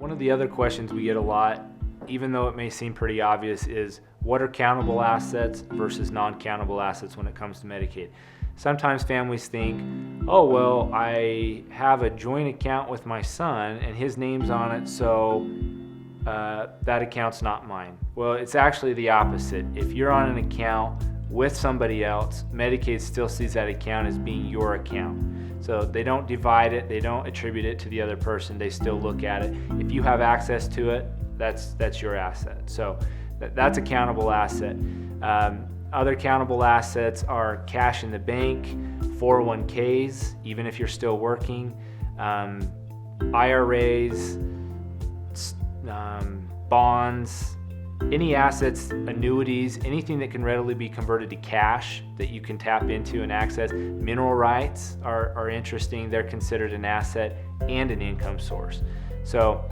One of the other questions we get a lot, even though it may seem pretty obvious, is what are countable assets versus non-countable assets when it comes to Medicaid? Sometimes families think, oh, well, I have a joint account with my son and his name's on it, so that account's not mine. Well, it's actually the opposite. If you're on an account with somebody else, Medicaid still sees that account as being your account. So they don't divide it, they don't attribute it to the other person, they still look at it. If you have access to it, that's your asset. So that's a countable asset. Other countable assets are cash in the bank, 401ks, even if you're still working, IRAs, bonds, any assets, annuities, anything that can readily be converted to cash that you can tap into and access. Mineral rights are interesting. They're considered an asset and an income source. So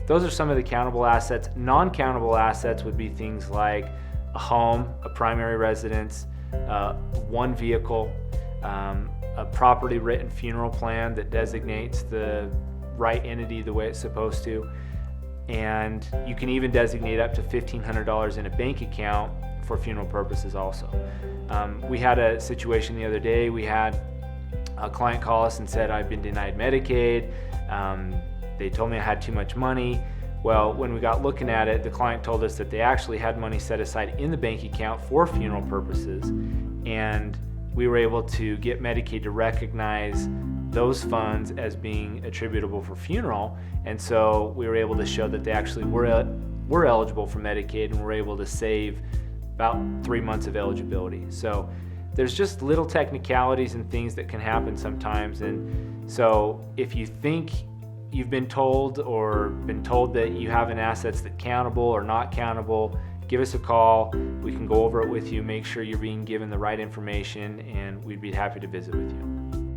those are some of the countable assets. Non-countable assets would be things like a home, a primary residence, one vehicle, a property written funeral plan that designates the right entity the way it's supposed to. And you can even designate up to $1,500 in a bank account for funeral purposes also. We had a situation the other day. We had a client call us and said, I've been denied Medicaid. They told me I had too much money. Well, when we got looking at it, the client told us that they actually had money set aside in the bank account for funeral purposes, and we were able to get Medicaid to recognize those funds as being attributable for funeral, and so we were able to show that they actually were eligible for Medicaid and were able to save about 3 months of eligibility. So there's just little technicalities and things that can happen sometimes, and so if you think you've been told that you have an asset's that countable or not countable, give us a call. We can go over it with you, make sure you're being given the right information, and we'd be happy to visit with you.